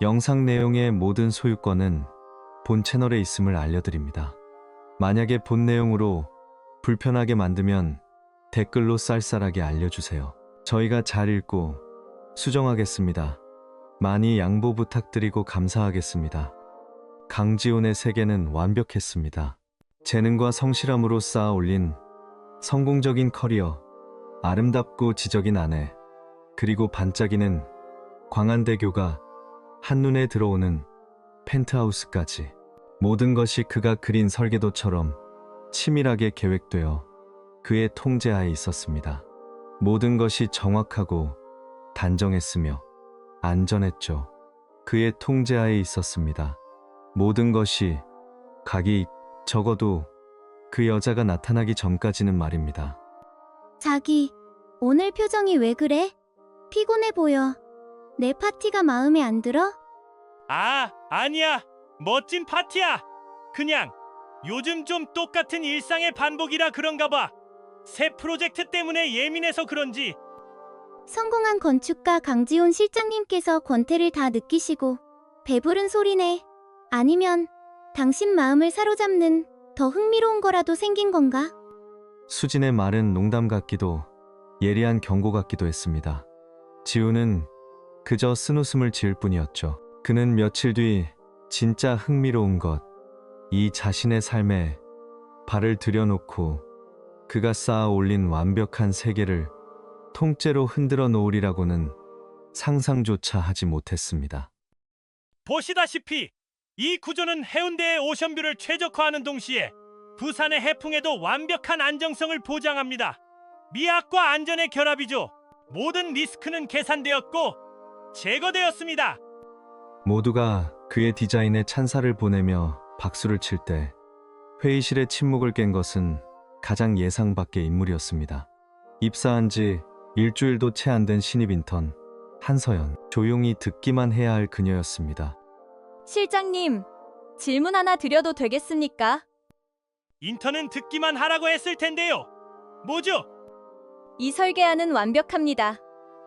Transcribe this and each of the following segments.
영상 내용의 모든 소유권은 본 채널에 있음을 알려드립니다. 만약에 본 내용으로 불편하게 만들면 댓글로 쌀쌀하게 알려주세요. 저희가 잘 읽고 수정하겠습니다. 많이 양보 부탁드리고 감사하겠습니다. 강지훈의 세계는 완벽했습니다. 재능과 성실함으로 쌓아 올린 성공적인 커리어, 아름답고 지적인 아내, 그리고 반짝이는 광안대교가 한눈에 들어오는 펜트하우스까지 모든 것이 그가 그린 설계도처럼 치밀하게 계획되어 그의 통제하에 있었습니다. 모든 것이 정확하고 단정했으며 안전했죠. 그의 통제하에 있었습니다. 모든 것이 각이 적어도 그 여자가 나타나기 전까지는 말입니다. 자기, 오늘 표정이 왜 그래? 피곤해 보여. 내 파티가 마음에 안 들어? 아니야. 멋진 파티야. 그냥 요즘 좀 똑같은 일상의 반복이라 그런가 봐. 새 프로젝트 때문에 예민해서 그런지. 성공한 건축가 강지훈 실장님께서 권태를 다 느끼시고 배부른 소리네. 아니면 당신 마음을 사로잡는 더 흥미로운 거라도 생긴 건가? 수진의 말은 농담 같기도 예리한 경고 같기도 했습니다. 지우는 그저 쓴웃음을 지을 뿐이었죠. 그는 며칠 뒤 진짜 흥미로운 것, 이 자신의 삶에 발을 들여놓고 그가 쌓아 올린 완벽한 세계를 통째로 흔들어 놓으리라고는 상상조차 하지 못했습니다. 보시다시피 이 구조는 해운대의 오션뷰를 최적화하는 동시에 부산의 해풍에도 완벽한 안정성을 보장합니다. 미학과 안전의 결합이죠. 모든 리스크는 계산되었고 제거되었습니다. 모두가 그의 디자인에 찬사를 보내며 박수를 칠 때 회의실의 침묵을 깬 것은 가장 예상 밖의 인물이었습니다. 입사한 지 일주일도 채 안 된 신입 인턴 한서연. 조용히 듣기만 해야 할 그녀였습니다. 실장님, 질문 하나 드려도 되겠습니까? 인턴은 듣기만 하라고 했을 텐데요. 뭐죠? 이 설계안은 완벽합니다.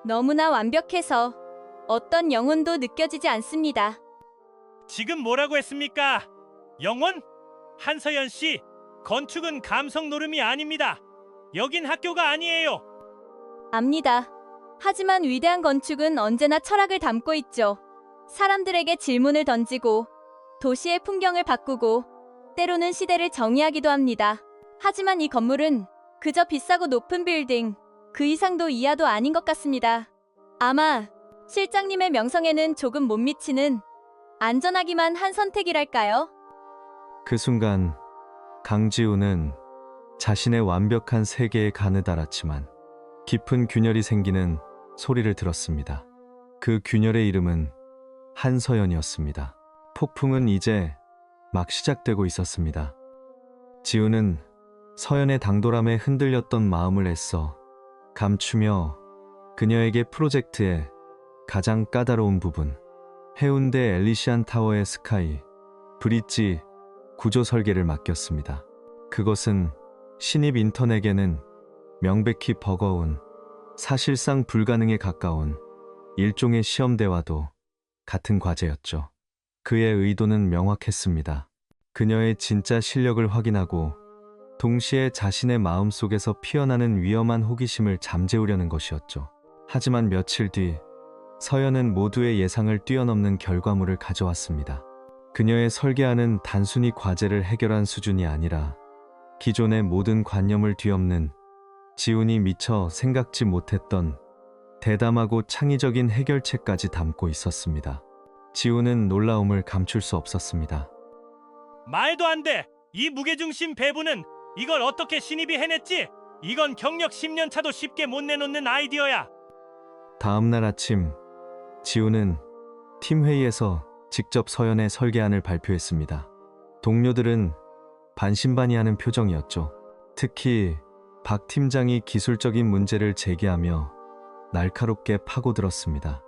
너무나 완벽해서 어떤 영혼도 느껴지지 않습니다. 지금 뭐라고 했습니까? 영원? 한서연 씨, 건축은 감성 노름이 아닙니다. 여긴 학교가 아니에요. 압니다. 하지만 위대한 건축은 언제나 철학을 담고 있죠. 사람들에게 질문을 던지고 도시의 풍경을 바꾸고 때로는 시대를 정의하기도 합니다. 하지만 이 건물은 그저 비싸고 높은 빌딩, 그 이상도 이하도 아닌 것 같습니다. 아마 실장님의 명성에는 조금 못 미치는 안전하기만 한 선택이랄까요? 그 순간 강지우는 자신의 완벽한 세계에 가느다랐지만 깊은 균열이 생기는 소리를 들었습니다. 그 균열의 이름은 한서연이었습니다. 폭풍은 이제 막 시작되고 있었습니다. 지우는 서연의 당돌함에 흔들렸던 마음을 애써 감추며 그녀에게 프로젝트의 가장 까다로운 부분, 해운대 엘리시안 타워의 스카이, 브릿지 구조 설계를 맡겼습니다. 그것은 신입 인턴에게는 명백히 버거운, 사실상 불가능에 가까운 일종의 시험대와도 같은 과제였죠. 그의 의도는 명확했습니다. 그녀의 진짜 실력을 확인하고 동시에 자신의 마음속에서 피어나는 위험한 호기심을 잠재우려는 것이었죠. 하지만 며칠 뒤 서연은 모두의 예상을 뛰어넘는 결과물을 가져왔습니다. 그녀의 설계안은 단순히 과제를 해결한 수준이 아니라 기존의 모든 관념을 뒤엎는 지훈이 미처 생각지 못했던 대담하고 창의적인 해결책까지 담고 있었습니다. 지훈은 놀라움을 감출 수 없었습니다. 말도 안 돼. 이 무게중심 배분은 이걸 어떻게 신입이 해냈지? 이건 경력 10년 차도 쉽게 못 내놓는 아이디어야. 다음날 아침 지훈은 팀 회의에서 직접 서연의 설계안을 발표했습니다. 동료들은 반신반의하는 표정이었죠. 특히 박 팀장이 기술적인 문제를 제기하며 날카롭게 파고들었습니다.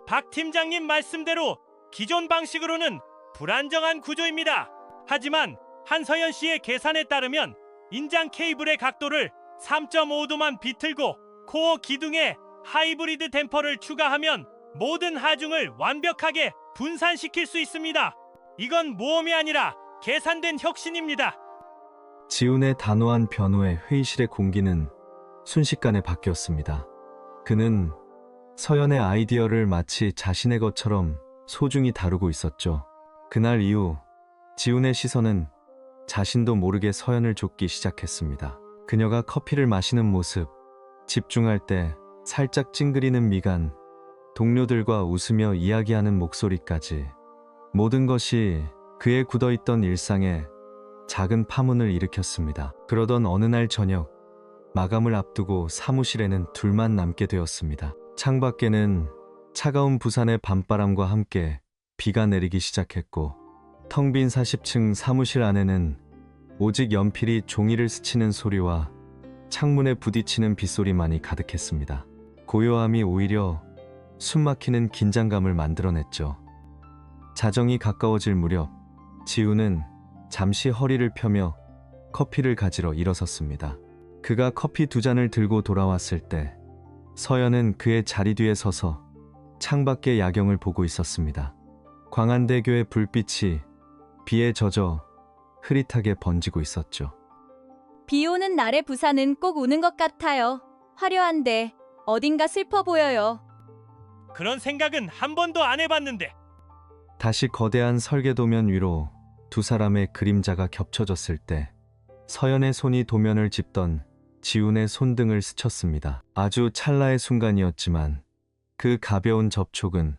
박 팀장님 말씀대로 기존 방식으로는 불안정한 구조입니다. 하지만 한서연 씨의 계산에 따르면 인장 케이블의 각도를 3.5도만 비틀고 코어 기둥에 하이브리드 댐퍼를 추가하면 모든 하중을 완벽하게 분산시킬 수 있습니다. 이건 모험이 아니라 계산된 혁신입니다. 지훈의 단호한 변호에 회의실의 공기는 순식간에 바뀌었습니다. 그는 서연의 아이디어를 마치 자신의 것처럼 소중히 다루고 있었죠. 그날 이후 지훈의 시선은 자신도 모르게 서연을 좇기 시작했습니다. 그녀가 커피를 마시는 모습, 집중할 때 살짝 찡그리는 미간, 동료들과 웃으며 이야기하는 목소리까지 모든 것이 그의 굳어있던 일상에 작은 파문을 일으켰습니다. 그러던 어느 날 저녁, 마감을 앞두고 사무실에는 둘만 남게 되었습니다. 창밖에는 차가운 부산의 밤바람과 함께 비가 내리기 시작했고, 텅 빈 40층 사무실 안에는 오직 연필이 종이를 스치는 소리와 창문에 부딪히는 빗소리만이 가득했습니다. 고요함이 오히려 숨막히는 긴장감을 만들어냈죠. 자정이 가까워질 무렵 지훈은 잠시 허리를 펴며 커피를 가지러 일어섰습니다. 그가 커피 2잔을 들고 돌아왔을 때 서연은 그의 자리 뒤에 서서 창밖의 야경을 보고 있었습니다. 광안대교의 불빛이 비에 젖어 흐릿하게 번지고 있었죠. 비 오는 날의 부산은 꼭 우는 것 같아요. 화려한데 어딘가 슬퍼 보여요. 그런 생각은 한 번도 안 해봤는데. 다시 거대한 설계도면 위로 두 사람의 그림자가 겹쳐졌을 때 서연의 손이 도면을 짚던 지훈의 손등을 스쳤습니다. 아주 찰나의 순간이었지만 그 가벼운 접촉은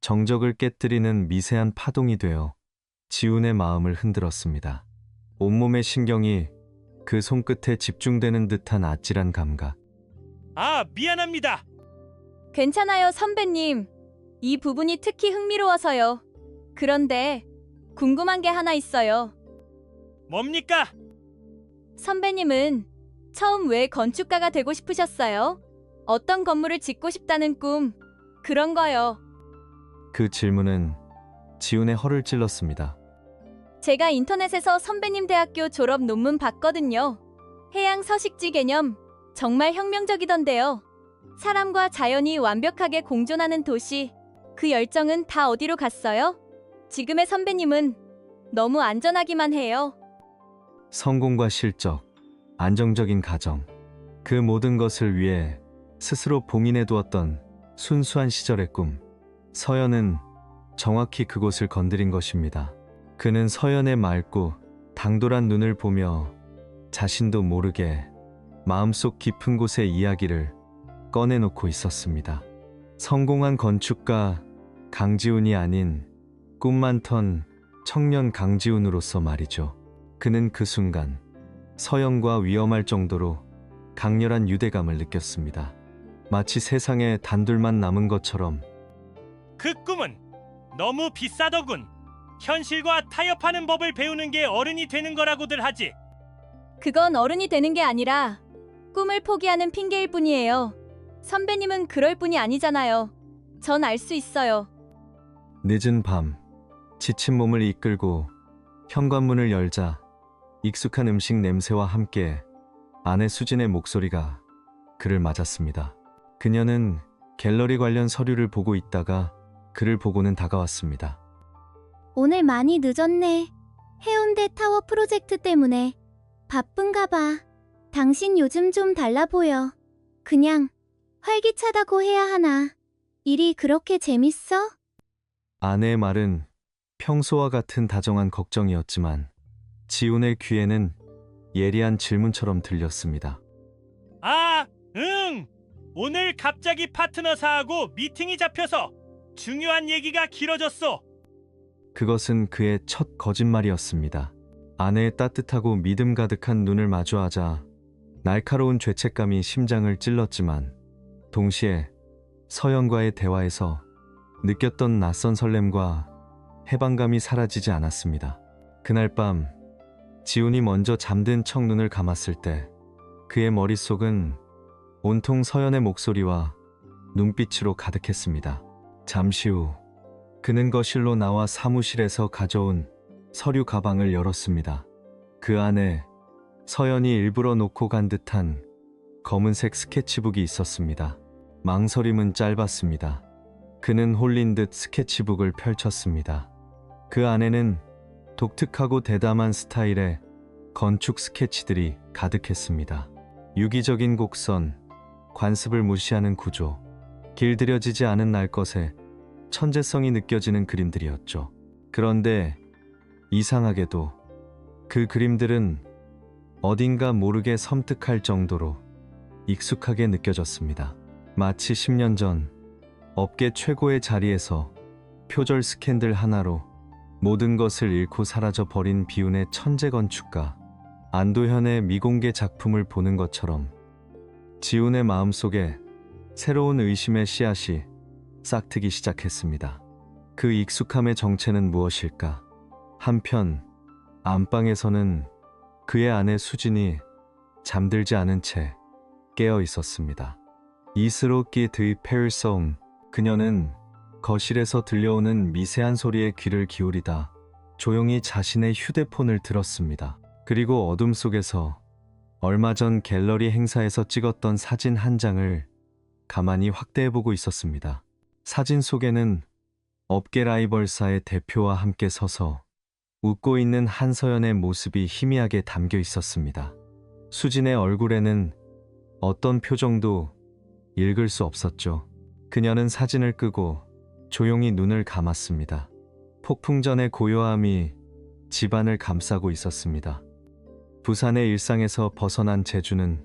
정적을 깨뜨리는 미세한 파동이 되어 지훈의 마음을 흔들었습니다. 온몸의 신경이 그 손끝에 집중되는 듯한 아찔한 감각. 아, 미안합니다. 괜찮아요, 선배님. 이 부분이 특히 흥미로워서요. 그런데 궁금한 게 하나 있어요. 뭡니까? 선배님은 처음 왜 건축가가 되고 싶으셨어요? 어떤 건물을 짓고 싶다는 꿈, 그런 거요. 그 질문은 지훈의 허를 찔렀습니다. 제가 인터넷에서 선배님 대학교 졸업 논문 봤거든요. 해양 서식지 개념, 정말 혁명적이던데요. 사람과 자연이 완벽하게 공존하는 도시, 그 열정은 다 어디로 갔어요? 지금의 선배님은 너무 안전하기만 해요. 성공과 실적, 안정적인 가정, 그 모든 것을 위해 스스로 봉인해 두었던 순수한 시절의 꿈. 서연은 정확히 그곳을 건드린 것입니다. 그는 서연의 맑고 당돌한 눈을 보며 자신도 모르게 마음속 깊은 곳의 이야기를 꺼내놓고 있었습니다. 성공한 건축가 강지훈이 아닌 꿈 많던 청년 강지훈으로서 말이죠. 그는 그 순간 서연과 위험할 정도로 강렬한 유대감을 느꼈습니다. 마치 세상에 단둘만 남은 것처럼. 그 꿈은 너무 비싸더군. 현실과 타협하는 법을 배우는 게 어른이 되는 거라고들 하지. 그건 어른이 되는 게 아니라 꿈을 포기하는 핑계일 뿐이에요. 선배님은 그럴 뿐이 아니잖아요. 전 알 수 있어요. 늦은 밤, 지친 몸을 이끌고 현관문을 열자 익숙한 음식 냄새와 함께 아내 수진의 목소리가 그를 맞았습니다. 그녀는 갤러리 관련 서류를 보고 있다가 그를 보고는 다가왔습니다. 오늘 많이 늦었네. 해운대 타워 프로젝트 때문에 바쁜가 봐. 당신 요즘 좀 달라 보여. 그냥 활기차다고 해야 하나. 일이 그렇게 재밌어? 아내의 말은 평소와 같은 다정한 걱정이었지만 지훈의 귀에는 예리한 질문처럼 들렸습니다. 아, 응. 오늘 갑자기 파트너사하고 미팅이 잡혀서 중요한 얘기가 길어졌어. 그것은 그의 첫 거짓말이었습니다. 아내의 따뜻하고 믿음 가득한 눈을 마주하자 날카로운 죄책감이 심장을 찔렀지만 동시에 서연과의 대화에서 느꼈던 낯선 설렘과 해방감이 사라지지 않았습니다. 그날 밤 지훈이 먼저 잠든 척 눈을 감았을 때 그의 머릿속은 온통 서연의 목소리와 눈빛으로 가득했습니다. 잠시 후 그는 거실로 나와 사무실에서 가져온 서류 가방을 열었습니다. 그 안에 서연이 일부러 놓고 간 듯한 검은색 스케치북이 있었습니다. 망설임은 짧았습니다. 그는 홀린 듯 스케치북을 펼쳤습니다. 그 안에는 독특하고 대담한 스타일의 건축 스케치들이 가득했습니다. 유기적인 곡선, 관습을 무시하는 구조, 길들여지지 않은 날것의 천재성이 느껴지는 그림들이었죠. 그런데 이상하게도 그 그림들은 어딘가 모르게 섬뜩할 정도로 익숙하게 느껴졌습니다. 마치 10년 전 업계 최고의 자리에서 표절 스캔들 하나로 모든 것을 잃고 사라져 버린 비운의 천재 건축가 안도현의 미공개 작품을 보는 것처럼 지훈의 마음속에 새로운 의심의 씨앗이 싹트기 시작했습니다. 그 익숙함의 정체는 무엇일까? 한편 안방에서는 그의 아내 수진이 잠들지 않은 채 깨어 있었습니다. 이스로끼 드의 페르송, 그녀는 거실에서 들려오는 미세한 소리에 귀를 기울이다 조용히 자신의 휴대폰을 들었습니다. 그리고 어둠 속에서 얼마 전 갤러리 행사에서 찍었던 사진 한 장을 가만히 확대해보고 있었습니다. 사진 속에는 업계 라이벌사의 대표와 함께 서서 웃고 있는 한서연의 모습이 희미하게 담겨 있었습니다. 수진의 얼굴에는 어떤 표정도 읽을 수 없었죠. 그녀는 사진을 끄고 조용히 눈을 감았습니다. 폭풍전의 고요함이 집안을 감싸고 있었습니다. 부산의 일상에서 벗어난 제주는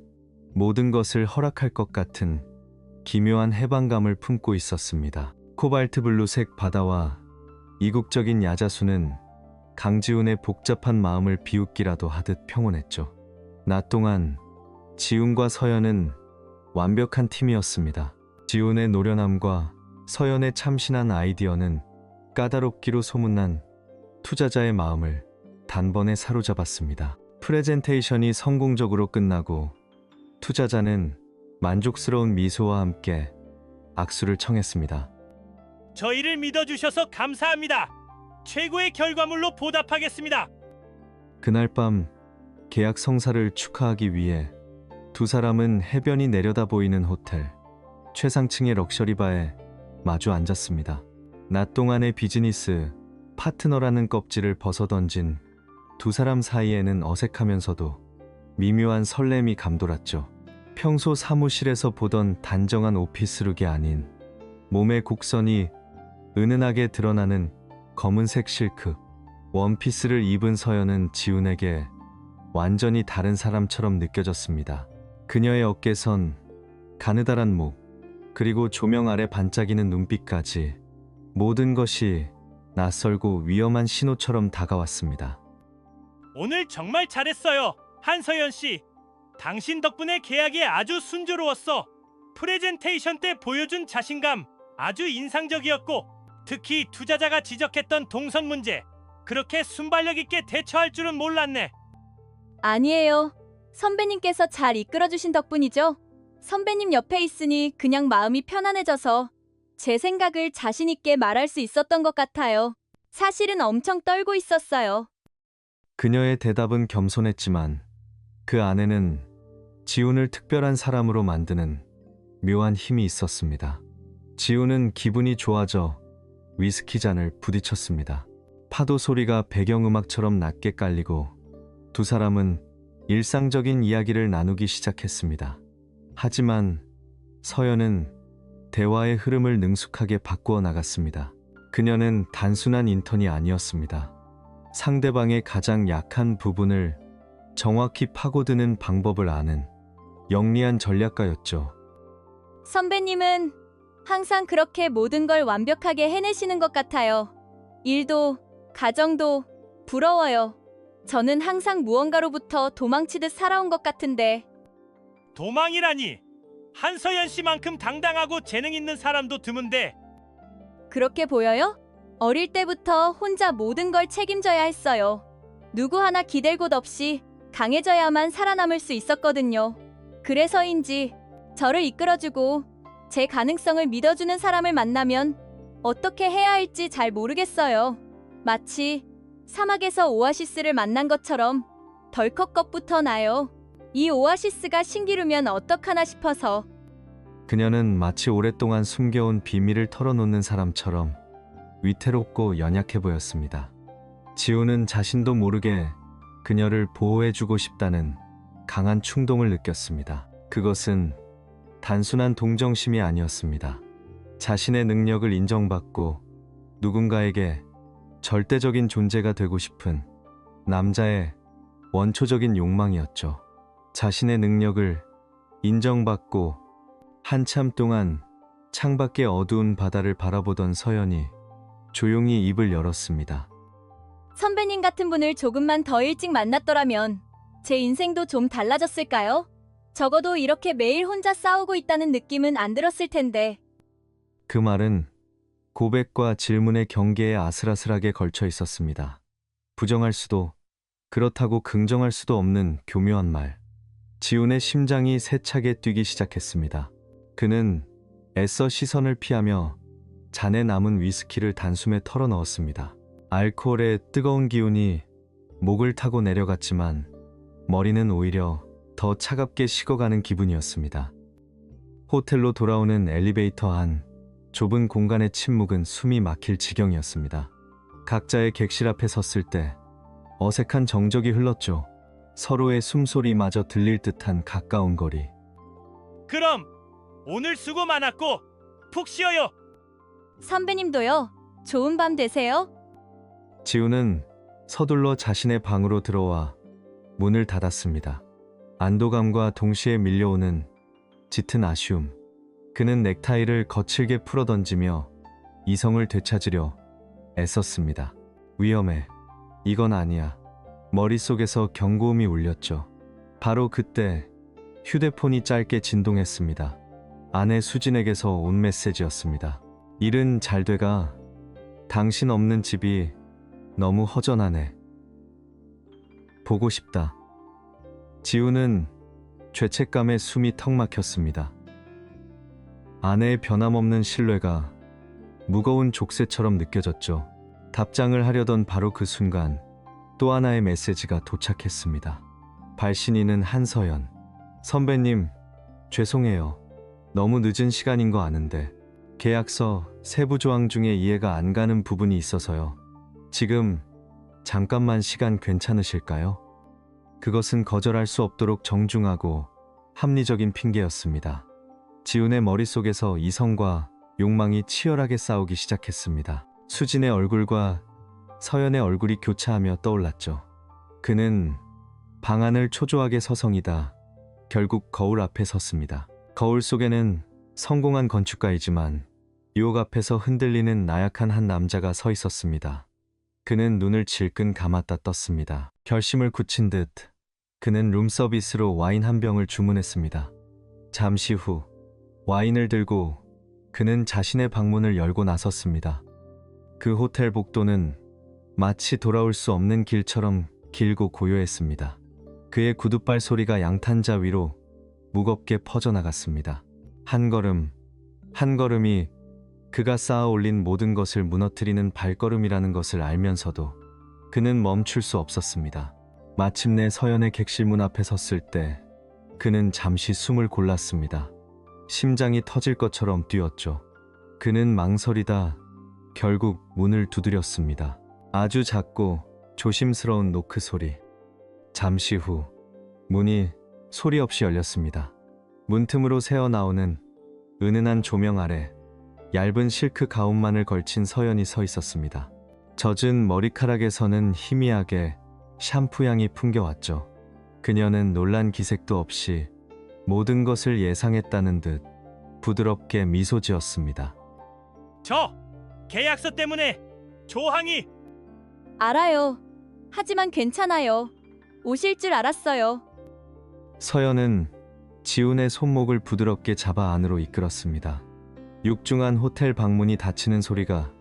모든 것을 허락할 것 같은 기묘한 해방감을 품고 있었습니다. 코발트 블루색 바다와 이국적인 야자수는 강지훈의 복잡한 마음을 비웃기라도 하듯 평온했죠. 낮 동안 지훈과 서연은 완벽한 팀이었습니다. 지훈의 노련함과 서연의 참신한 아이디어는 까다롭기로 소문난 투자자의 마음을 단번에 사로잡았습니다. 프레젠테이션이 성공적으로 끝나고 투자자는 만족스러운 미소와 함께 악수를 청했습니다. 저희를 믿어주셔서 감사합니다. 최고의 결과물로 보답하겠습니다. 그날 밤 계약 성사를 축하하기 위해 두 사람은 해변이 내려다 보이는 호텔 최상층의 럭셔리바에 마주 앉았습니다. 낮 동안의 비즈니스 파트너라는 껍질을 벗어던진 두 사람 사이에는 어색하면서도 미묘한 설렘이 감돌았죠. 평소 사무실에서 보던 단정한 오피스룩이 아닌 몸의 곡선이 은은하게 드러나는 검은색 실크 원피스를 입은 서연은 지훈에게 완전히 다른 사람처럼 느껴졌습니다. 그녀의 어깨선, 가느다란 목, 그리고 조명 아래 반짝이는 눈빛까지 모든 것이 낯설고 위험한 신호처럼 다가왔습니다. 오늘 정말 잘했어요, 한서연 씨. 당신 덕분에 계약이 아주 순조로웠어. 프레젠테이션 때 보여준 자신감 아주 인상적이었고, 특히 투자자가 지적했던 동선 문제 그렇게 순발력 있게 대처할 줄은 몰랐네. 아니에요. 선배님께서 잘 이끌어주신 덕분이죠. 선배님 옆에 있으니 그냥 마음이 편안해져서 제 생각을 자신 있게 말할 수 있었던 것 같아요. 사실은 엄청 떨고 있었어요. 그녀의 대답은 겸손했지만 그 안에는 지훈을 특별한 사람으로 만드는 묘한 힘이 있었습니다. 지훈은 기분이 좋아져 위스키 잔을 부딪혔습니다. 파도 소리가 배경음악처럼 낮게 깔리고 두 사람은 일상적인 이야기를 나누기 시작했습니다. 하지만 서연은 대화의 흐름을 능숙하게 바꾸어 나갔습니다. 그녀는 단순한 인턴이 아니었습니다. 상대방의 가장 약한 부분을 정확히 파고드는 방법을 아는 영리한 전략가였죠. 선배님은 항상 그렇게 모든 걸 완벽하게 해내시는 것 같아요. 일도, 가정도 부러워요. 저는 항상 무언가로부터 도망치듯 살아온 것 같은데. 도망이라니. 한서연 씨만큼 당당하고 재능 있는 사람도 드문데. 그렇게 보여요? 어릴 때부터 혼자 모든 걸 책임져야 했어요. 누구 하나 기댈 곳 없이 강해져야만 살아남을 수 있었거든요. 그래서인지 저를 이끌어주고 제 가능성을 믿어주는 사람을 만나면 어떻게 해야 할지 잘 모르겠어요. 마치 사막에서 오아시스를 만난 것처럼 덜컥 겁부터 나요. 이 오아시스가 신기루면 어떡하나 싶어서. 그녀는 마치 오랫동안 숨겨온 비밀을 털어놓는 사람처럼 위태롭고 연약해 보였습니다. 지우는 자신도 모르게 그녀를 보호해주고 싶다는 강한 충동을 느꼈습니다. 그것은 단순한 동정심이 아니었습니다. 자신의 능력을 인정받고 누군가에게 절대적인 존재가 되고 싶은 남자의 원초적인 욕망이었죠. 자신의 능력을 인정받고 한참 동안 창밖의 어두운 바다를 바라보던 서연이 조용히 입을 열었습니다. 선배님 같은 분을 조금만 더 일찍 만났더라면 제 인생도 좀 달라졌을까요? 적어도 이렇게 매일 혼자 싸우고 있다는 느낌은 안 들었을 텐데. 그 말은 고백과 질문의 경계에 아슬아슬하게 걸쳐 있었습니다. 부정할 수도 그렇다고 긍정할 수도 없는 교묘한 말. 지훈의 심장이 세차게 뛰기 시작했습니다. 그는 애써 시선을 피하며 잔에 남은 위스키를 단숨에 털어넣었습니다. 알코올의 뜨거운 기운이 목을 타고 내려갔지만 머리는 오히려 더 차갑게 식어가는 기분이었습니다. 호텔로 돌아오는 엘리베이터 안 좁은 공간의 침묵은 숨이 막힐 지경이었습니다. 각자의 객실 앞에 섰을 때 어색한 정적이 흘렀죠. 서로의 숨소리마저 들릴 듯한 가까운 거리. 그럼 오늘 수고 많았고 푹 쉬어요. 선배님도요. 좋은 밤 되세요. 지우는 서둘러 자신의 방으로 들어와 문을 닫았습니다. 안도감과 동시에 밀려오는 짙은 아쉬움. 그는 넥타이를 거칠게 풀어던지며 이성을 되찾으려 애썼습니다. 위험해. 이건 아니야. 머릿속에서 경고음이 울렸죠. 바로 그때 휴대폰이 짧게 진동했습니다. 아내 수진에게서 온 메시지였습니다. 일은 잘 돼가. 당신 없는 집이 너무 허전하네. 보고 싶다. 지우는 죄책감에 숨이 턱 막혔습니다. 아내의 변함없는 신뢰가 무거운 족쇄처럼 느껴졌죠. 답장을 하려던 바로 그 순간 또 하나의 메시지가 도착했습니다. 발신인은 한서연. 선배님, 죄송해요. 너무 늦은 시간인 거 아는데 계약서 세부 조항 중에 이해가 안 가는 부분이 있어서요. 지금 잠깐만 시간 괜찮으실까요? 그것은 거절할 수 없도록 정중하고 합리적인 핑계였습니다. 지훈의 머릿속에서 이성과 욕망이 치열하게 싸우기 시작했습니다. 수진의 얼굴과 서연의 얼굴이 교차하며 떠올랐죠. 그는 방안을 초조하게 서성이다 결국 거울 앞에 섰습니다. 거울 속에는 성공한 건축가이지만 유혹 앞에서 흔들리는 나약한 한 남자가 서 있었습니다. 그는 눈을 질끈 감았다 떴습니다. 결심을 굳힌 듯 그는 룸서비스로 와인 한 병을 주문했습니다. 잠시 후 와인을 들고 그는 자신의 방문을 열고 나섰습니다. 그 호텔 복도는 마치 돌아올 수 없는 길처럼 길고 고요했습니다. 그의 구둣발 소리가 양탄자 위로 무겁게 퍼져나갔습니다. 한 걸음, 한 걸음이 그가 쌓아 올린 모든 것을 무너뜨리는 발걸음이라는 것을 알면서도 그는 멈출 수 없었습니다. 마침내 서연의 객실 문 앞에 섰을 때 그는 잠시 숨을 골랐습니다. 심장이 터질 것처럼 뛰었죠. 그는 망설이다 결국 문을 두드렸습니다. 아주 작고 조심스러운 노크 소리. 잠시 후 문이 소리 없이 열렸습니다. 문틈으로 새어나오는 은은한 조명 아래 얇은 실크 가운만을 걸친 서연이 서 있었습니다. 젖은 머리카락에서는 희미하게 샴푸 향이 풍겨왔죠. 그녀는 놀란 기색도 없이 모든 것을 예상했다는 듯 부드럽게 미소 지었습니다. 저 계약서 때문에 조항이. 알아요. 하지만 괜찮아요. 오실 줄 알았어요. 서연은 지훈의 손목을 부드럽게 잡아 안으로 이끌었습니다. 육중한 호텔 방문이 닫히는 소리가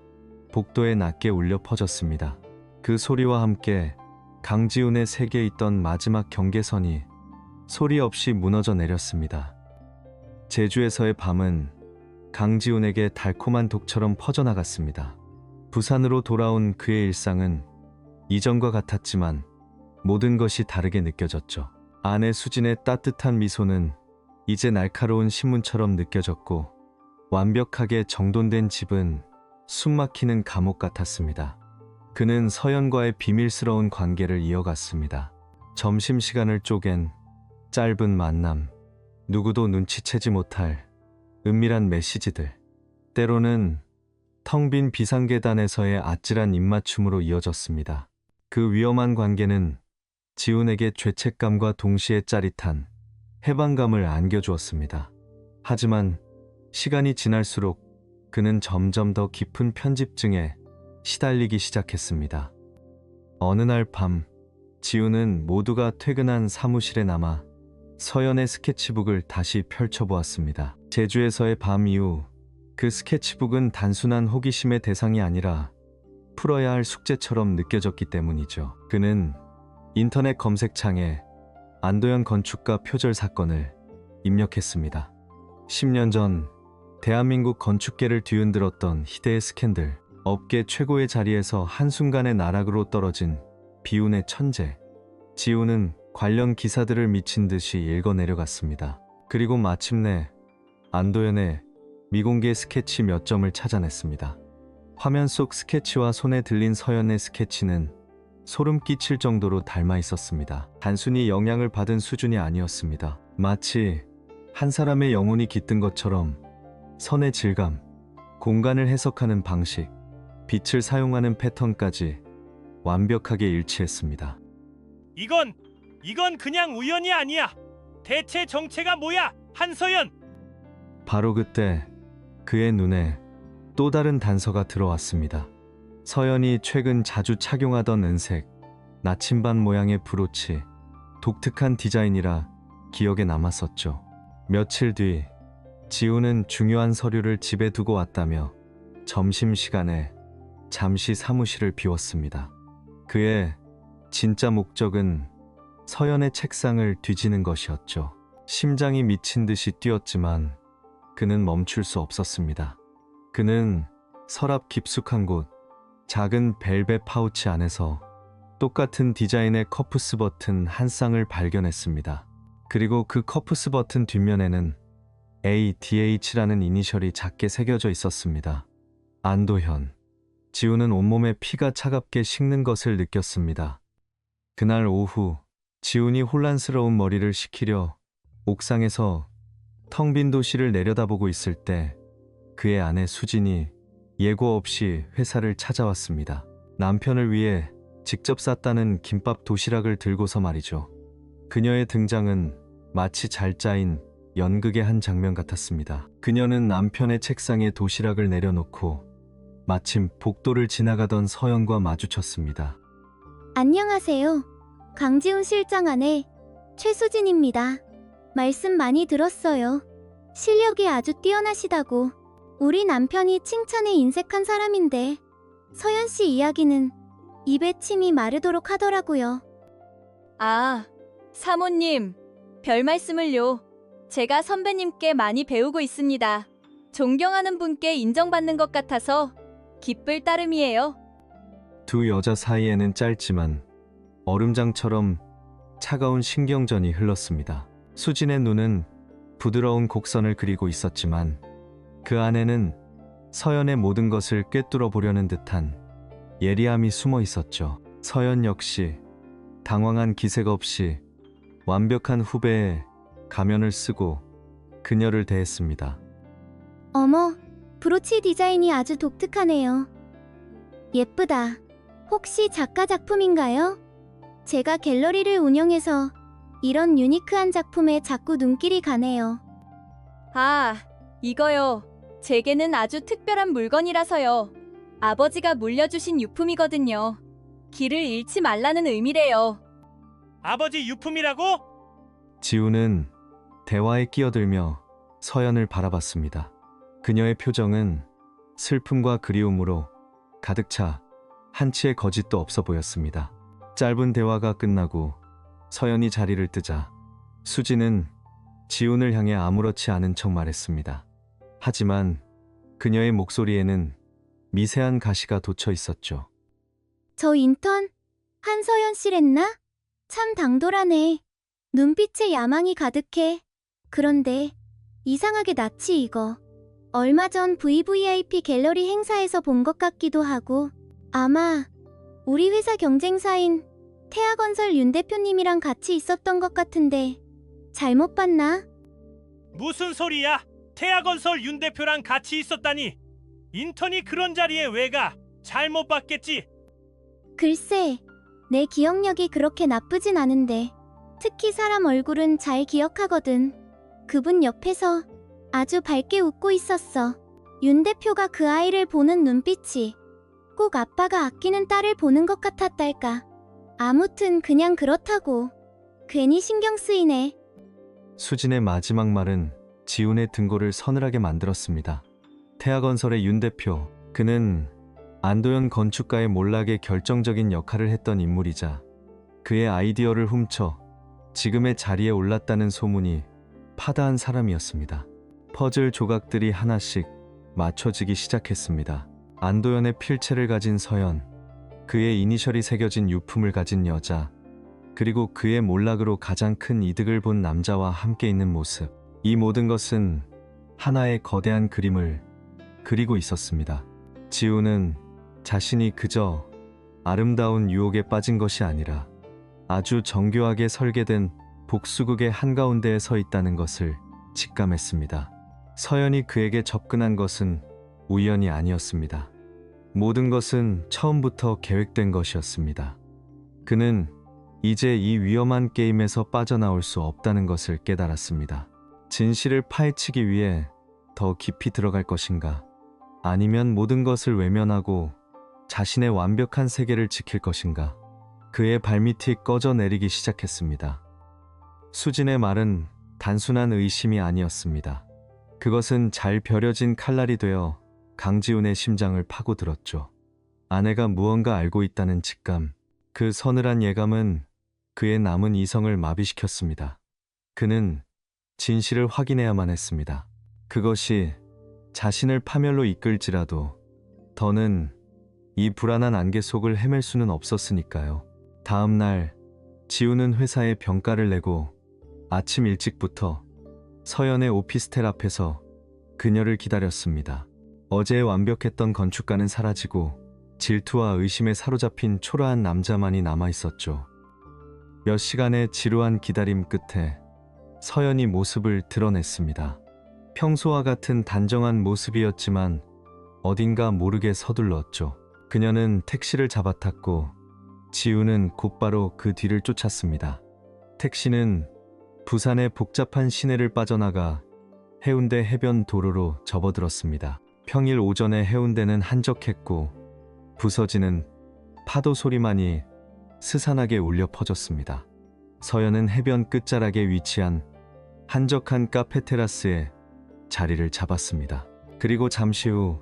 복도에 낮게 울려 퍼졌습니다. 그 소리와 함께 강지훈의 세계에 있던 마지막 경계선이 소리 없이 무너져 내렸습니다. 제주에서의 밤은 강지훈에게 달콤한 독처럼 퍼져나갔습니다. 부산으로 돌아온 그의 일상은 이전과 같았지만 모든 것이 다르게 느껴졌죠. 아내 수진의 따뜻한 미소는 이제 날카로운 신문처럼 느껴졌고 완벽하게 정돈된 집은 숨막히는 감옥 같았습니다. 그는 서연과의 비밀스러운 관계를 이어갔습니다. 점심시간을 쪼갠 짧은 만남, 누구도 눈치채지 못할 은밀한 메시지들, 때로는 텅 빈 비상계단에서의 아찔한 입맞춤으로 이어졌습니다. 그 위험한 관계는 지훈에게 죄책감과 동시에 짜릿한 해방감을 안겨주었습니다. 하지만 시간이 지날수록 그는 점점 더 깊은 편집증에 시달리기 시작했습니다. 어느 날 밤, 지훈은 모두가 퇴근한 사무실에 남아 서연의 스케치북을 다시 펼쳐보았습니다. 제주에서의 밤 이후 그 스케치북은 단순한 호기심의 대상이 아니라 풀어야 할 숙제처럼 느껴졌기 때문이죠. 그는 인터넷 검색창에 안도현 건축가 표절 사건을 입력했습니다. 10년 전 대한민국 건축계를 뒤흔들었던 희대의 스캔들, 업계 최고의 자리에서 한순간에 나락으로 떨어진 비운의 천재 지훈은 관련 기사들을 미친 듯이 읽어내려갔습니다. 그리고 마침내 안도현의 미공개 스케치 몇 점을 찾아냈습니다. 화면 속 스케치와 손에 들린 서연의 스케치는 소름 끼칠 정도로 닮아 있었습니다. 단순히 영향을 받은 수준이 아니었습니다. 마치 한 사람의 영혼이 깃든 것처럼 선의 질감, 공간을 해석하는 방식, 빛을 사용하는 패턴까지 완벽하게 일치했습니다. 이건 그냥 우연이 아니야. 대체 정체가 뭐야, 한서연? 바로 그때 그의 눈에 또 다른 단서가 들어왔습니다. 서연이 최근 자주 착용하던 은색, 나침반 모양의 브로치, 독특한 디자인이라 기억에 남았었죠. 며칠 뒤 지훈은 중요한 서류를 집에 두고 왔다며 점심시간에 잠시 사무실을 비웠습니다. 그의 진짜 목적은 서연의 책상을 뒤지는 것이었죠. 심장이 미친 듯이 뛰었지만 그는 멈출 수 없었습니다. 그는 서랍 깊숙한 곳, 작은 벨벳 파우치 안에서 똑같은 디자인의 커프스 버튼 한 쌍을 발견했습니다. 그리고 그 커프스 버튼 뒷면에는 ADH라는 이니셜이 작게 새겨져 있었습니다. 안도현. 지훈은 온몸에 피가 차갑게 식는 것을 느꼈습니다. 그날 오후 지훈이 혼란스러운 머리를 식히려 옥상에서 텅 빈 도시를 내려다보고 있을 때 그의 아내 수진이 예고 없이 회사를 찾아왔습니다. 남편을 위해 직접 쌌다는 김밥 도시락을 들고서 말이죠. 그녀의 등장은 마치 잘 짜인 연극의 한 장면 같았습니다. 그녀는 남편의 책상에 도시락을 내려놓고 마침 복도를 지나가던 서연과 마주쳤습니다. 안녕하세요. 강지훈 실장 아내 최수진입니다. 말씀 많이 들었어요. 실력이 아주 뛰어나시다고. 우리 남편이 칭찬에 인색한 사람인데 서연 씨 이야기는 입에 침이 마르도록 하더라고요. 아, 사모님, 별 말씀을요. 제가 선배님께 많이 배우고 있습니다. 존경하는 분께 인정받는 것 같아서 기쁠 따름이에요. 두 여자 사이에는 짧지만 얼음장처럼 차가운 신경전이 흘렀습니다. 수진의 눈은 부드러운 곡선을 그리고 있었지만 그 안에는 서연의 모든 것을 꿰뚫어 보려는 듯한 예리함이 숨어 있었죠. 서연 역시 당황한 기색 없이 완벽한 후배의 가면을 쓰고 그녀를 대했습니다. 어머, 브로치 디자인이 아주 독특하네요. 예쁘다. 혹시 작가 작품인가요? 제가 갤러리를 운영해서 이런 유니크한 작품에 자꾸 눈길이 가네요. 아, 이거요. 제게는 아주 특별한 물건이라서요. 아버지가 물려주신 유품이거든요. 길을 잃지 말라는 의미래요. 아버지 유품이라고? 지훈은 대화에 끼어들며 서연을 바라봤습니다. 그녀의 표정은 슬픔과 그리움으로 가득 차 한치의 거짓도 없어 보였습니다. 짧은 대화가 끝나고 서연이 자리를 뜨자 수지는 지훈을 향해 아무렇지 않은 척 말했습니다. 하지만 그녀의 목소리에는 미세한 가시가 돋쳐 있었죠. 저 인턴 한서연 씨랬나? 참 당돌하네. 눈빛에 야망이 가득해. 그런데 이상하게 낯이 익어. 얼마 전 VVIP 갤러리 행사에서 본 것 같기도 하고 아마 우리 회사 경쟁사인 태아건설 윤 대표님이랑 같이 있었던 것 같은데 잘못 봤나? 무슨 소리야? 태아건설 윤 대표랑 같이 있었다니. 인턴이 그런 자리에 왜 가? 잘못 봤겠지. 글쎄, 내 기억력이 그렇게 나쁘진 않은데 특히 사람 얼굴은 잘 기억하거든. 그분 옆에서 아주 밝게 웃고 있었어. 윤 대표가 그 아이를 보는 눈빛이 꼭 아빠가 아끼는 딸을 보는 것 같았달까. 아무튼 그냥 그렇다고. 괜히 신경 쓰이네. 수진의 마지막 말은 지훈의 등골을 서늘하게 만들었습니다. 태아건설의 윤 대표, 그는 안도현 건축가의 몰락에 결정적인 역할을 했던 인물이자 그의 아이디어를 훔쳐 지금의 자리에 올랐다는 소문이 파다한 사람이었습니다. 퍼즐 조각들이 하나씩 맞춰지기 시작했습니다. 안도현의 필체를 가진 서연, 그의 이니셜이 새겨진 유품을 가진 여자, 그리고 그의 몰락으로 가장 큰 이득을 본 남자와 함께 있는 모습. 이 모든 것은 하나의 거대한 그림을 그리고 있었습니다. 지우는 자신이 그저 아름다운 유혹에 빠진 것이 아니라 아주 정교하게 설계된 복수극의 한가운데에 서 있다는 것을 직감했습니다. 서연이 그에게 접근한 것은 우연이 아니었습니다. 모든 것은 처음부터 계획된 것이었습니다. 그는 이제 이 위험한 게임에서 빠져나올 수 없다는 것을 깨달았습니다. 진실을 파헤치기 위해 더 깊이 들어갈 것인가? 아니면 모든 것을 외면하고 자신의 완벽한 세계를 지킬 것인가? 그의 발밑이 꺼져 내리기 시작했습니다. 수진의 말은 단순한 의심이 아니었습니다. 그것은 잘 벼려진 칼날이 되어 강지훈의 심장을 파고들었죠. 아내가 무언가 알고 있다는 직감, 그 서늘한 예감은 그의 남은 이성을 마비시켰습니다. 그는 진실을 확인해야만 했습니다. 그것이 자신을 파멸로 이끌지라도 더는 이 불안한 안개 속을 헤맬 수는 없었으니까요. 다음 날 지우는 회사에 병가를 내고 아침 일찍부터 서연의 오피스텔 앞에서 그녀를 기다렸습니다. 어제 완벽했던 건축가는 사라지고 질투와 의심에 사로잡힌 초라한 남자만이 남아있었죠. 몇 시간의 지루한 기다림 끝에 서연이 모습을 드러냈습니다. 평소와 같은 단정한 모습이었지만 어딘가 모르게 서둘렀죠. 그녀는 택시를 잡아탔고 지우는 곧바로 그 뒤를 쫓았습니다. 택시는 부산의 복잡한 시내를 빠져나가 해운대 해변 도로로 접어들었습니다. 평일 오전에 해운대는 한적했고 부서지는 파도 소리만이 스산하게 울려 퍼졌습니다. 서연은 해변 끝자락에 위치한 한적한 카페 테라스에 자리를 잡았습니다. 그리고 잠시 후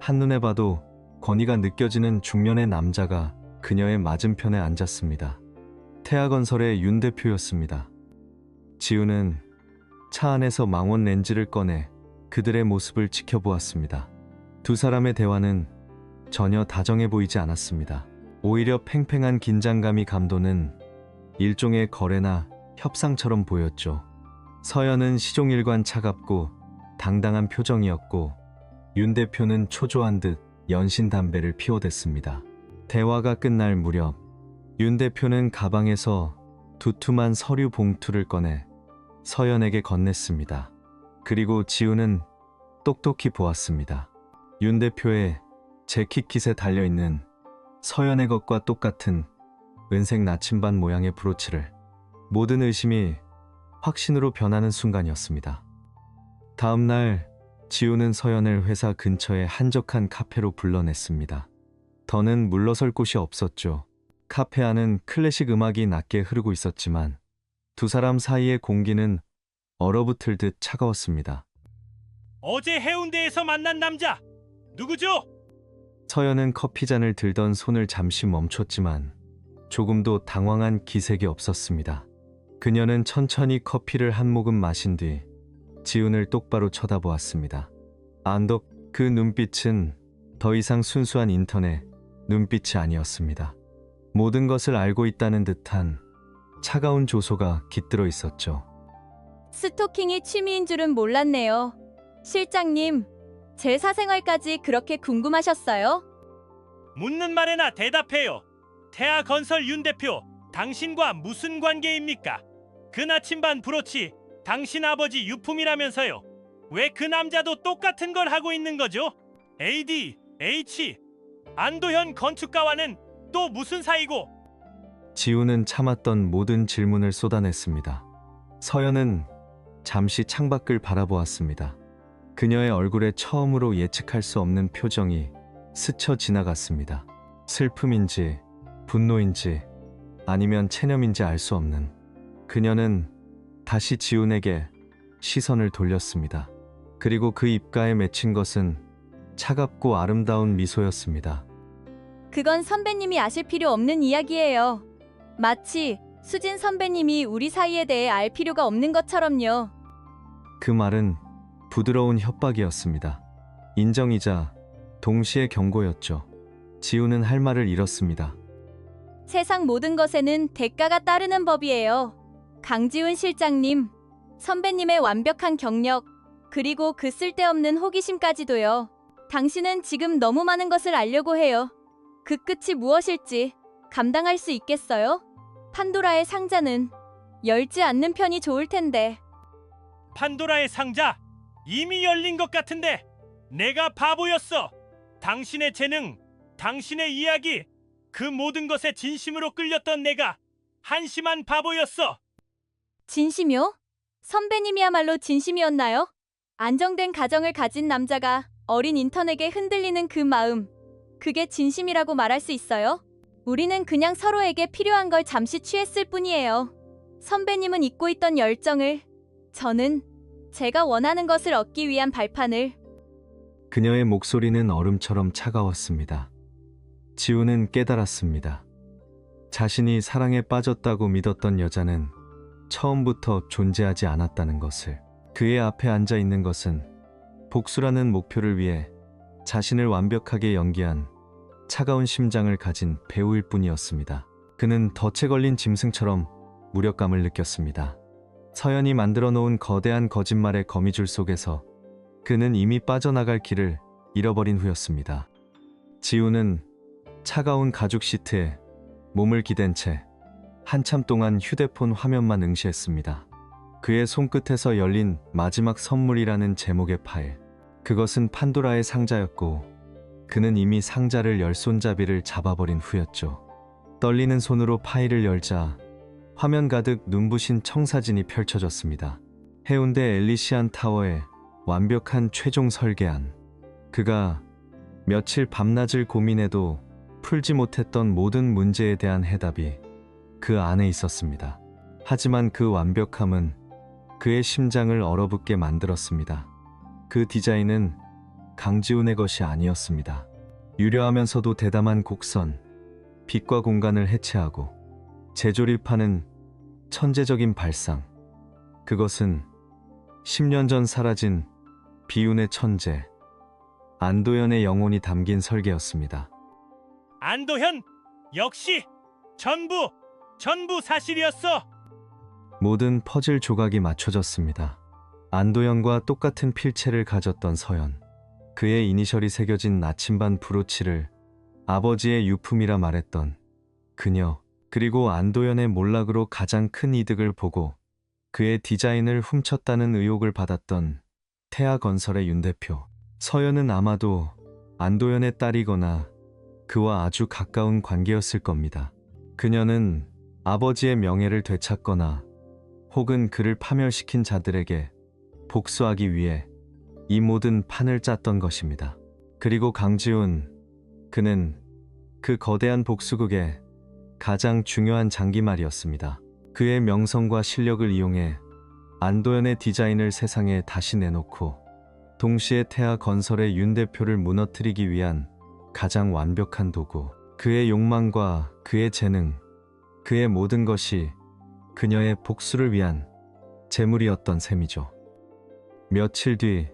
한눈에 봐도 권위가 느껴지는 중년의 남자가 그녀의 맞은편에 앉았습니다. 태아건설의 윤 대표였습니다. 지우는 차 안에서 망원 렌즈를 꺼내 그들의 모습을 지켜보았습니다. 두 사람의 대화는 전혀 다정해 보이지 않았습니다. 오히려 팽팽한 긴장감이 감도는 일종의 거래나 협상처럼 보였죠. 서연은 시종일관 차갑고 당당한 표정이었고 윤 대표는 초조한 듯 연신 담배를 피워댔습니다. 대화가 끝날 무렵 윤 대표는 가방에서 두툼한 서류 봉투를 꺼내 서연에게 건넸습니다. 그리고 지우는 똑똑히 보았습니다. 윤 대표의 재킷킷에 달려있는 서연의 것과 똑같은 은색 나침반 모양의 브로치를. 모든 의심이 확신으로 변하는 순간이었습니다. 다음 날 지우는 서연을 회사 근처의 한적한 카페로 불러냈습니다. 더는 물러설 곳이 없었죠. 카페 안은 클래식 음악이 낮게 흐르고 있었지만 두 사람 사이의 공기는 얼어붙을 듯 차가웠습니다. 어제 해운대에서 만난 남자 누구죠? 서연은 커피잔을 들던 손을 잠시 멈췄지만 조금도 당황한 기색이 없었습니다. 그녀는 천천히 커피를 한 모금 마신 뒤 지훈을 똑바로 쳐다보았습니다. 안독 그 눈빛은 더 이상 순수한 인턴의 눈빛이 아니었습니다. 모든 것을 알고 있다는 듯한 차가운 조소가 깃들어 있었죠. 스토킹이 취미인 줄은 몰랐네요. 실장님, 제 사생활까지 그렇게 궁금하셨어요? 묻는 말에나 대답해요. 태아건설 윤 대표, 당신과 무슨 관계입니까? 그 나침반 브로치, 당신 아버지 유품이라면서요. 왜 그 남자도 똑같은 걸 하고 있는 거죠? ADH, 안도현 건축가와는 또 무슨 사이고? 지우는 참았던 모든 질문을 쏟아냈습니다. 서연은 잠시 창밖을 바라보았습니다. 그녀의 얼굴에 처음으로 예측할 수 없는 표정이 스쳐 지나갔습니다. 슬픔인지 분노인지 아니면 체념인지 알 수 없는. 그녀는 다시 지훈에게 시선을 돌렸습니다. 그리고 그 입가에 맺힌 것은 차갑고 아름다운 미소였습니다. 그건 선배님이 아실 필요 없는 이야기예요. 마치 수진 선배님이 우리 사이에 대해 알 필요가 없는 것처럼요. 그 말은 부드러운 협박이었습니다. 인정이자 동시에 경고였죠. 지우는 할 말을 잃었습니다. 세상 모든 것에는 대가가 따르는 법이에요. 강지훈 실장님, 선배님의 완벽한 경력, 그리고 그 쓸데없는 호기심까지도요. 당신은 지금 너무 많은 것을 알려고 해요. 그 끝이 무엇일지 감당할 수 있겠어요? 판도라의 상자는 열지 않는 편이 좋을 텐데. 판도라의 상자 이미 열린 것 같은데 내가 바보였어. 당신의 재능, 당신의 이야기, 그 모든 것에 진심으로 끌렸던 내가 한심한 바보였어. 진심이요? 선배님이야말로 진심이었나요? 안정된 가정을 가진 남자가 어린 인턴에게 흔들리는 그 마음, 그게 진심이라고 말할 수 있어요? 우리는 그냥 서로에게 필요한 걸 잠시 취했을 뿐이에요. 선배님은 잊고 있던 열정을, 저는 제가 원하는 것을 얻기 위한 발판을. 그녀의 목소리는 얼음처럼 차가웠습니다. 지우는 깨달았습니다. 자신이 사랑에 빠졌다고 믿었던 여자는 처음부터 존재하지 않았다는 것을. 그의 앞에 앉아 있는 것은 복수라는 목표를 위해 자신을 완벽하게 연기한 차가운 심장을 가진 배우일 뿐이었습니다. 그는 덫에 걸린 짐승처럼 무력감을 느꼈습니다. 서연이 만들어 놓은 거대한 거짓말의 거미줄 속에서 그는 이미 빠져나갈 길을 잃어버린 후였습니다. 지우는 차가운 가죽 시트에 몸을 기댄 채 한참 동안 휴대폰 화면만 응시했습니다. 그의 손끝에서 열린 마지막 선물이라는 제목의 파일. 그것은 판도라의 상자였고 그는 이미 상자를 열 손잡이를 잡아버린 후였죠. 떨리는 손으로 파일을 열자 화면 가득 눈부신 청사진이 펼쳐졌습니다. 해운대 엘리시안 타워의 완벽한 최종 설계안. 그가 며칠 밤낮을 고민해도 풀지 못했던 모든 문제에 대한 해답이 그 안에 있었습니다. 하지만 그 완벽함은 그의 심장을 얼어붙게 만들었습니다. 그 디자인은 강지훈의 것이 아니었습니다. 유려하면서도 대담한 곡선, 빛과 공간을 해체하고 재조립하는 천재적인 발상. 그것은 10년 전 사라진 비운의 천재, 안도현의 영혼이 담긴 설계였습니다. 안도현, 역시 전부 사실이었어. 모든 퍼즐 조각이 맞춰졌습니다. 안도현과 똑같은 필체를 가졌던 서연. 그의 이니셜이 새겨진 나침반 브로치를 아버지의 유품이라 말했던 그녀. 그리고 안도현의 몰락으로 가장 큰 이득을 보고 그의 디자인을 훔쳤다는 의혹을 받았던 태아건설의 윤 대표. 서연은 아마도 안도현의 딸이거나 그와 아주 가까운 관계였을 겁니다. 그녀는 아버지의 명예를 되찾거나 혹은 그를 파멸시킨 자들에게 복수하기 위해 이 모든 판을 짰던 것입니다. 그리고 강지훈, 그는 그 거대한 복수극의 가장 중요한 장기말이었습니다. 그의 명성과 실력을 이용해 안도현의 디자인을 세상에 다시 내놓고 동시에 태아 건설의 윤 대표를 무너뜨리기 위한 가장 완벽한 도구. 그의 욕망과 그의 재능, 그의 모든 것이 그녀의 복수를 위한 재물이었던 셈이죠. 며칠 뒤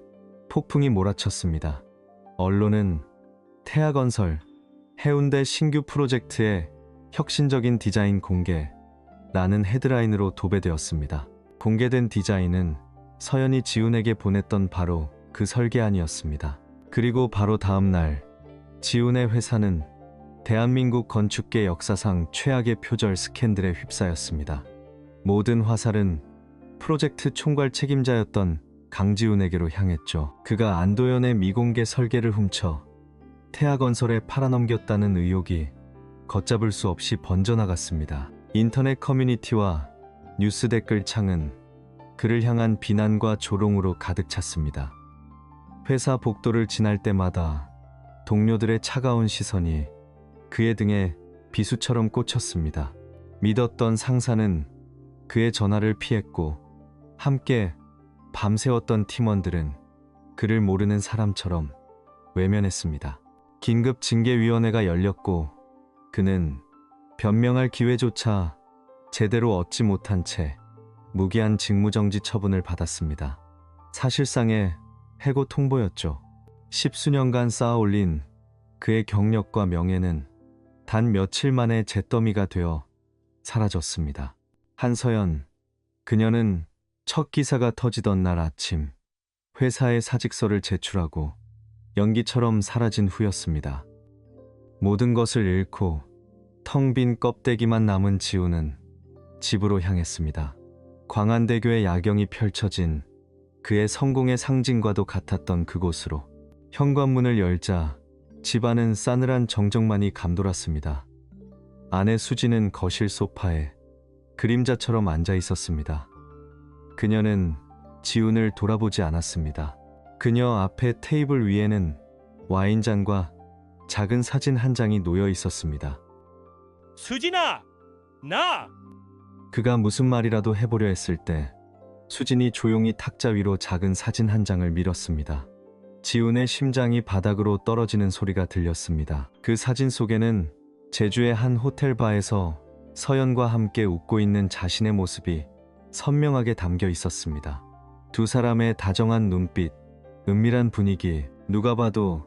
폭풍이 몰아쳤습니다. 언론은 태아건설, 해운대 신규 프로젝트의 혁신적인 디자인 공개라는 헤드라인으로 도배되었습니다. 공개된 디자인은 서연이 지훈에게 보냈던 바로 그 설계안이었습니다. 그리고 바로 다음 날 지훈의 회사는 대한민국 건축계 역사상 최악의 표절 스캔들에 휩싸였습니다. 모든 화살은 프로젝트 총괄 책임자였던 강지훈에게로 향했죠. 그가 안도현의 미공개 설계를 훔쳐 태아건설에 팔아넘겼다는 의혹이 걷잡을 수 없이 번져나갔습니다. 인터넷 커뮤니티와 뉴스 댓글 창은 그를 향한 비난과 조롱으로 가득 찼습니다. 회사 복도를 지날 때마다 동료들의 차가운 시선이 그의 등에 비수처럼 꽂혔습니다. 믿었던 상사는 그의 전화를 피했고 함께 밤새웠던 팀원들은 그를 모르는 사람처럼 외면했습니다. 긴급 징계위원회가 열렸고 그는 변명할 기회조차 제대로 얻지 못한 채 무기한 직무정지 처분을 받았습니다. 사실상의 해고 통보였죠. 10수년간 쌓아올린 그의 경력과 명예는 단 며칠 만에 잿더미가 되어 사라졌습니다. 한서연, 그녀는 첫 기사가 터지던 날 아침 회사에 사직서를 제출하고 연기처럼 사라진 후였습니다. 모든 것을 잃고 텅 빈 껍데기만 남은 지우는 집으로 향했습니다. 광안대교의 야경이 펼쳐진 그의 성공의 상징과도 같았던 그곳으로 현관문을 열자 집안은 싸늘한 정적만이 감돌았습니다. 아내 수지는 거실 소파에 그림자처럼 앉아 있었습니다. 그녀는 지훈을 돌아보지 않았습니다. 그녀 앞에 테이블 위에는 와인잔과 작은 사진 한 장이 놓여 있었습니다. 수진아, 나! 그가 무슨 말이라도 해보려 했을 때 수진이 조용히 탁자 위로 작은 사진 한 장을 밀었습니다. 지훈의 심장이 바닥으로 떨어지는 소리가 들렸습니다. 그 사진 속에는 제주의 한 호텔 바에서 서연과 함께 웃고 있는 자신의 모습이 선명하게 담겨 있었습니다. 두 사람의 다정한 눈빛, 은밀한 분위기, 누가 봐도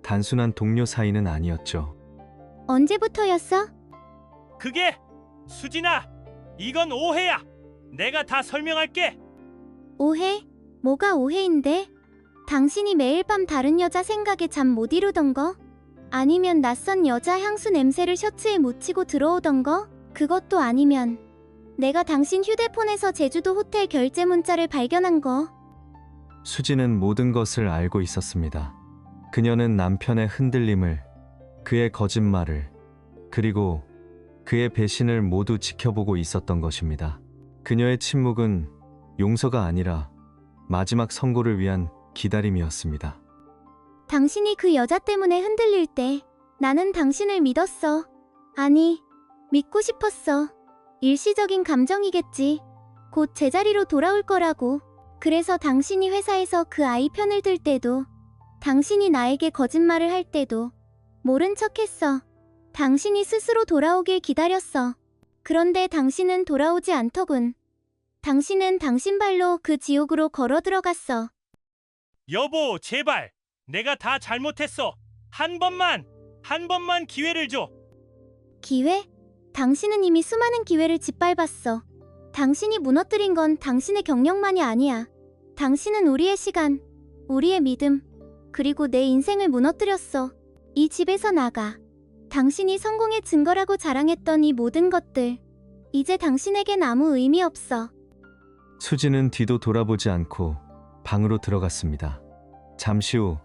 단순한 동료 사이는 아니었죠. 언제부터였어? 그게 수진아, 이건 오해야. 내가 다 설명할게. 오해? 뭐가 오해인데? 당신이 매일 밤 다른 여자 생각에 잠 못 이루던 거? 아니면 낯선 여자 향수 냄새를 셔츠에 묻히고 들어오던 거? 그것도 아니면 내가 당신 휴대폰에서 제주도 호텔 결제 문자를 발견한 거? 수지는 모든 것을 알고 있었습니다. 그녀는 남편의 흔들림을, 그의 거짓말을, 그리고 그의 배신을 모두 지켜보고 있었던 것입니다. 그녀의 침묵은 용서가 아니라 마지막 선고를 위한 기다림이었습니다. 당신이 그 여자 때문에 흔들릴 때 나는 당신을 믿었어. 아니, 믿고 싶었어. 일시적인 감정이겠지. 곧 제자리로 돌아올 거라고. 그래서 당신이 회사에서 그 아이 편을 들 때도, 당신이 나에게 거짓말을 할 때도 모른 척했어. 당신이 스스로 돌아오길 기다렸어. 그런데 당신은 돌아오지 않더군. 당신은 당신 발로 그 지옥으로 걸어 들어갔어. 여보, 제발. 내가 다 잘못했어. 한 번만 기회를 줘. 기회? 당신은 이미 수많은 기회를 짓밟았어. 당신이 무너뜨린 건 당신의 경력만이 아니야. 당신은 우리의 시간, 우리의 믿음, 그리고 내 인생을 무너뜨렸어. 이 집에서 나가. 당신이 성공의 증거라고 자랑했던 이 모든 것들, 이제 당신에겐 아무 의미 없어. 수지는 뒤도 돌아보지 않고 방으로 들어갔습니다. 잠시 후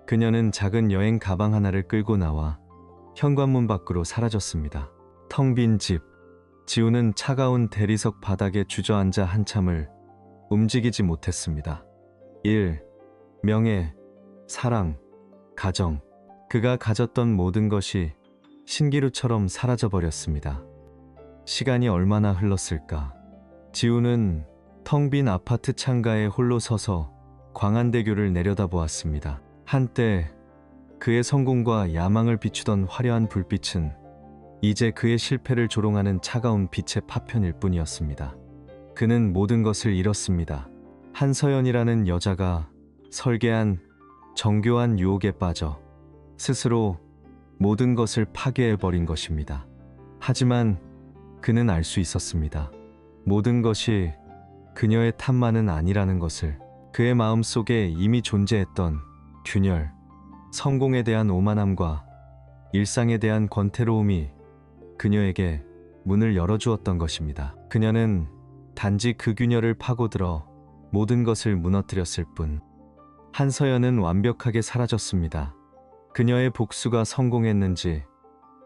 그녀는 작은 여행 가방 하나를 끌고 나와 현관문 밖으로 사라졌습니다. 텅 빈 집, 지우는 차가운 대리석 바닥에 주저앉아 한참을 움직이지 못했습니다. 일, 명예, 사랑, 가정, 그가 가졌던 모든 것이 신기루처럼 사라져버렸습니다. 시간이 얼마나 흘렀을까? 지우는 텅 빈 아파트 창가에 홀로 서서 광안대교를 내려다보았습니다. 한때 그의 성공과 야망을 비추던 화려한 불빛은 이제 그의 실패를 조롱하는 차가운 빛의 파편일 뿐이었습니다. 그는 모든 것을 잃었습니다. 한서연이라는 여자가 설계한 정교한 유혹에 빠져 스스로 모든 것을 파괴해버린 것입니다. 하지만 그는 알 수 있었습니다. 모든 것이 그녀의 탓만은 아니라는 것을, 그의 마음 속에 이미 존재했던 균열, 성공에 대한 오만함과 일상에 대한 권태로움이 그녀에게 문을 열어주었던 것입니다. 그녀는 단지 그 균열을 파고들어 모든 것을 무너뜨렸을 뿐. 한서연은 완벽하게 사라졌습니다. 그녀의 복수가 성공했는지,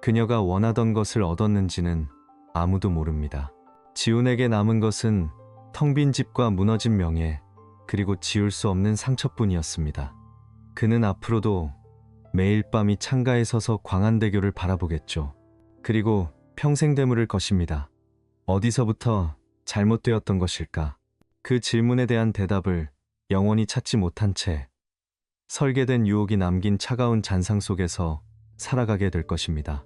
그녀가 원하던 것을 얻었는지는 아무도 모릅니다. 지훈에게 남은 것은 텅 빈 집과 무너진 명예, 그리고 지울 수 없는 상처뿐이었습니다. 그는 앞으로도 매일 밤이 창가에 서서 광안대교를 바라보겠죠. 그리고 평생 되물을 것입니다. 어디서부터 잘못되었던 것일까? 그 질문에 대한 대답을 영원히 찾지 못한 채 설계된 유혹이 남긴 차가운 잔상 속에서 살아가게 될 것입니다.